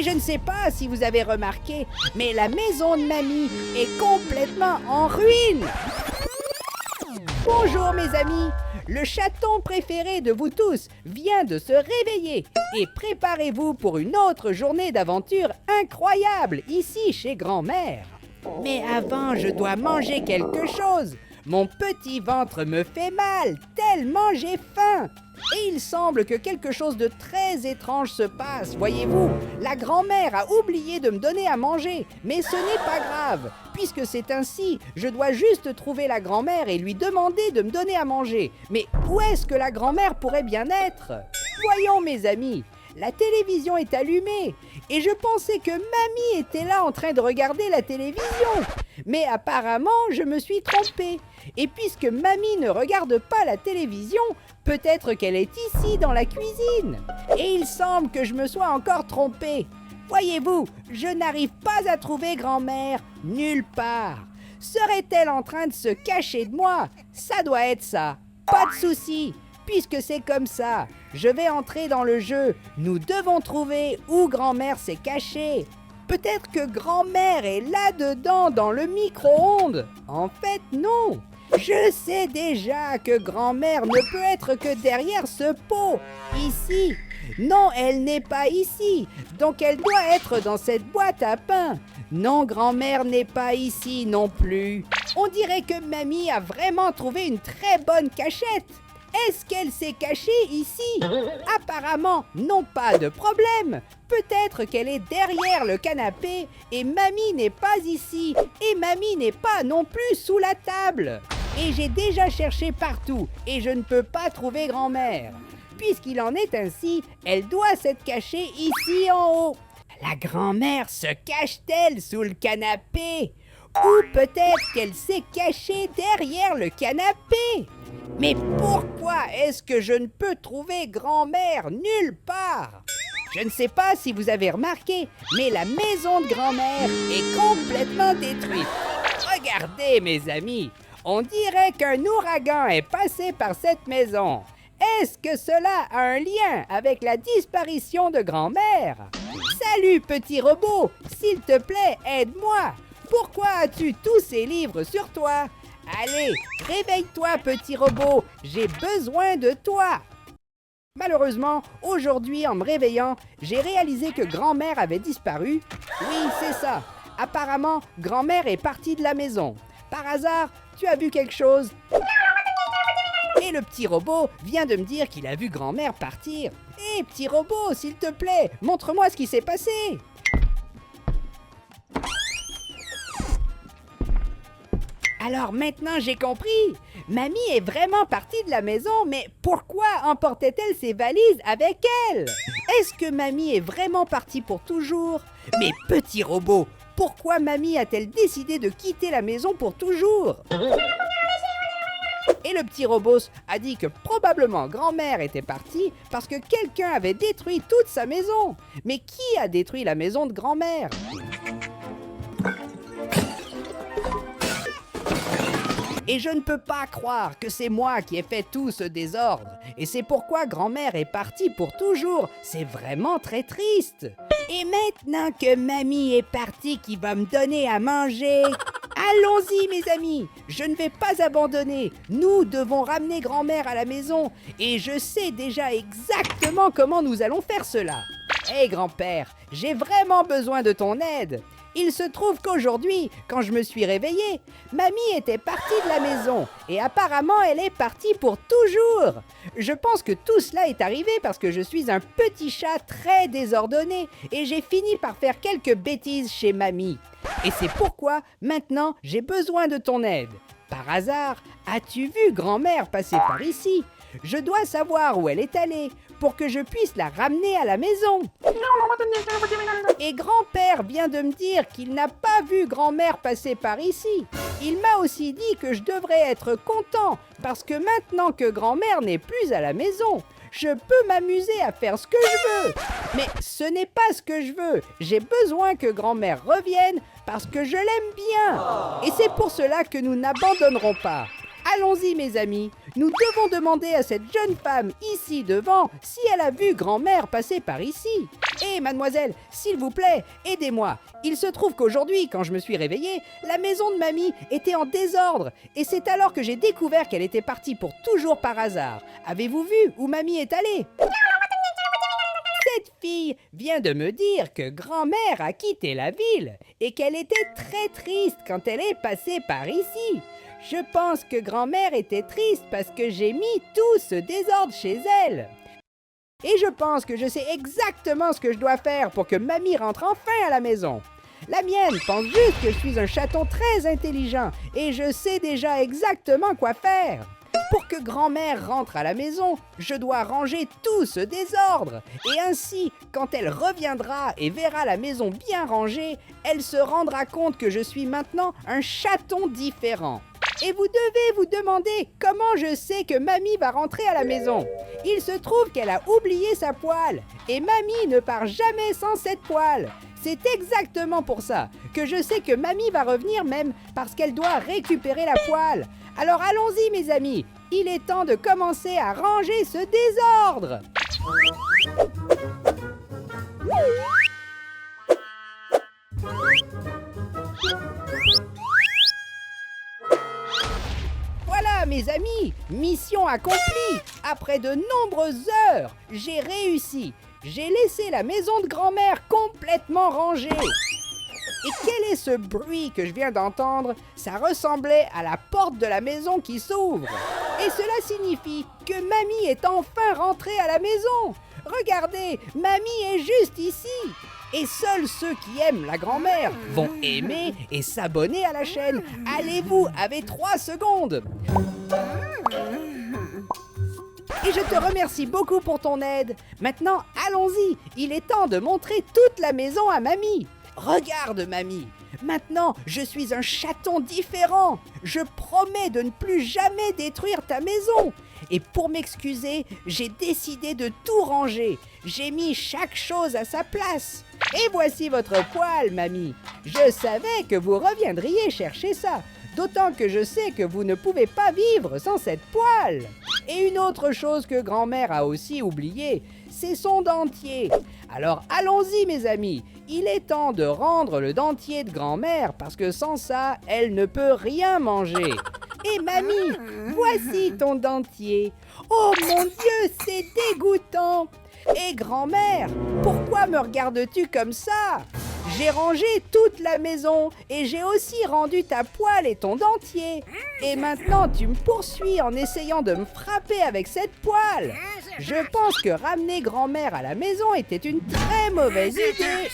Et je ne sais pas si vous avez remarqué, mais la maison de mamie est complètement en ruine. Bonjour mes amis, le chaton préféré de vous tous vient de se réveiller et préparez-vous pour une autre journée d'aventure incroyable ici chez grand-mère. Mais avant, je dois manger quelque chose. Mon petit ventre me fait mal, tellement j'ai faim. Et il semble que quelque chose de très étrange se passe, voyez-vous. La grand-mère a oublié de me donner à manger, mais ce n'est pas grave. Puisque c'est ainsi, je dois juste trouver la grand-mère et lui demander de me donner à manger. Mais où est-ce que la grand-mère pourrait bien être? Voyons mes amis, la télévision est allumée et je pensais que mamie était là en train de regarder la télévision. Mais apparemment, je me suis trompée. Et puisque mamie ne regarde pas la télévision, peut-être qu'elle est ici dans la cuisine. Et il semble que je me sois encore trompée. Voyez-vous, je n'arrive pas à trouver grand-mère nulle part. Serait-elle en train de se cacher de moi? Ça doit être ça. Pas de souci, puisque c'est comme ça. Je vais entrer dans le jeu. Nous devons trouver où grand-mère s'est cachée. Peut-être que grand-mère est là-dedans dans le micro-ondes. En fait, non. Je sais déjà que grand-mère ne peut être que derrière ce pot, ici. Non, elle n'est pas ici, donc elle doit être dans cette boîte à pain. Non, grand-mère n'est pas ici non plus. On dirait que mamie a vraiment trouvé une très bonne cachette. Est-ce qu'elle s'est cachée ici? Apparemment, non, pas de problème. Peut-être qu'elle est derrière le canapé et mamie n'est pas ici. Et mamie n'est pas non plus sous la table. Et j'ai déjà cherché partout et je ne peux pas trouver grand-mère. Puisqu'il en est ainsi, elle doit s'être cachée ici en haut. La grand-mère se cache-t-elle sous le canapé? Ou peut-être qu'elle s'est cachée derrière le canapé? Mais pourquoi est-ce que je ne peux trouver grand-mère nulle part? Je ne sais pas si vous avez remarqué, mais la maison de grand-mère est complètement détruite. Regardez mes amis, on dirait qu'un ouragan est passé par cette maison. Est-ce que cela a un lien avec la disparition de grand-mère? Salut petit robot, s'il te plaît, aide-moi. Pourquoi as-tu tous ces livres sur toi? Allez, réveille-toi petit robot, j'ai besoin de toi. Malheureusement, aujourd'hui en me réveillant, j'ai réalisé que grand-mère avait disparu. Oui, c'est ça. Apparemment, grand-mère est partie de la maison. Par hasard, tu as vu quelque chose? Et le petit robot vient de me dire qu'il a vu grand-mère partir. Hé, petit robot, s'il te plaît, montre-moi ce qui s'est passé. Alors maintenant j'ai compris. Mamie est vraiment partie de la maison, mais pourquoi emportait-elle ses valises avec elle? Est-ce que mamie est vraiment partie pour toujours? Mais petit robot, pourquoi mamie a-t-elle décidé de quitter la maison pour toujours? Et le petit robot a dit que probablement grand-mère était partie parce que quelqu'un avait détruit toute sa maison. Mais qui a détruit la maison de grand-mère? Et je ne peux pas croire que c'est moi qui ai fait tout ce désordre. Et c'est pourquoi grand-mère est partie pour toujours. C'est vraiment très triste. Et maintenant que mamie est partie qui va me donner à manger... Allons-y mes amis, je ne vais pas abandonner. Nous devons ramener grand-mère à la maison. Et je sais déjà exactement comment nous allons faire cela. Hé grand-père, j'ai vraiment besoin de ton aide. Il se trouve qu'aujourd'hui, quand je me suis réveillée, mamie était partie de la maison et apparemment elle est partie pour toujours. Je pense que tout cela est arrivé parce que je suis un petit chat très désordonné et j'ai fini par faire quelques bêtises chez mamie. Et c'est pourquoi maintenant j'ai besoin de ton aide. Par hasard, as-tu vu grand-mère passer par ici? Je dois savoir où elle est allée pour que je puisse la ramener à la maison. Et grand-père vient de me dire qu'il n'a pas vu grand-mère passer par ici. Il m'a aussi dit que je devrais être content parce que maintenant que grand-mère n'est plus à la maison, je peux m'amuser à faire ce que je veux. Mais ce n'est pas ce que je veux. J'ai besoin que grand-mère revienne parce que je l'aime bien. Et c'est pour cela que nous n'abandonnerons pas. Allons-y mes amis, Nous devons demander à cette jeune femme ici devant si elle a vu grand-mère passer par ici. Hé, mademoiselle, s'il vous plaît, aidez-moi. Il se trouve qu'aujourd'hui, quand je me suis réveillée, la maison de mamie était en désordre. Et c'est alors que j'ai découvert qu'elle était partie pour toujours par hasard. Avez-vous vu où mamie est allée ? Cette fille vient de me dire que grand-mère a quitté la ville et qu'elle était très triste quand elle est passée par ici. Je pense que grand-mère était triste parce que j'ai mis tout ce désordre chez elle. Et je pense que je sais exactement ce que je dois faire pour que mamie rentre enfin à la maison. La mienne pense juste que je suis un chaton très intelligent et je sais déjà exactement quoi faire. Pour que grand-mère rentre à la maison, je dois ranger tout ce désordre. Et ainsi, quand elle reviendra et verra la maison bien rangée, elle se rendra compte que je suis maintenant un chaton différent. Et vous devez vous demander comment je sais que mamie va rentrer à la maison. Il se trouve qu'elle a oublié sa poêle. Et mamie ne part jamais sans cette poêle. C'est exactement pour ça que je sais que mamie va revenir même parce qu'elle doit récupérer la poêle. Alors allons-y mes amis, il est temps de commencer à ranger ce désordre. Voilà mes amis, mission accomplie. Après de nombreuses heures, j'ai réussi. J'ai laissé la maison de grand-mère complètement rangée. Et quel est ce bruit que je viens d'entendre? Ça ressemblait à la porte de la maison qui s'ouvre. Et cela signifie que mamie est enfin rentrée à la maison. Regardez, mamie est juste ici. Et seuls ceux qui aiment la grand-mère vont aimer et s'abonner à la chaîne. Allez-vous, avez 3 secondes. Et je te remercie beaucoup pour ton aide. Maintenant, allons-y. Il est temps de montrer toute la maison à mamie. Regarde, mamie. Maintenant, je suis un chaton différent. Je promets de ne plus jamais détruire ta maison. Et pour m'excuser, j'ai décidé de tout ranger. J'ai mis chaque chose à sa place. Et voici votre poêle, mamie. Je savais que vous reviendriez chercher ça. D'autant que je sais que vous ne pouvez pas vivre sans cette poêle. Et une autre chose que grand-mère a aussi oubliée, c'est son dentier. Alors allons-y mes amis, il est temps de rendre le dentier de grand-mère parce que sans ça, elle ne peut rien manger. Et mamie, voici ton dentier. Oh mon Dieu, c'est dégoûtant. Et grand-mère, pourquoi me regardes-tu comme ça ? J'ai rangé toute la maison et j'ai aussi rendu ta poêle et ton dentier. Et maintenant tu me poursuis en essayant de me frapper avec cette poêle. Je pense que ramener grand-mère à la maison était une très mauvaise idée.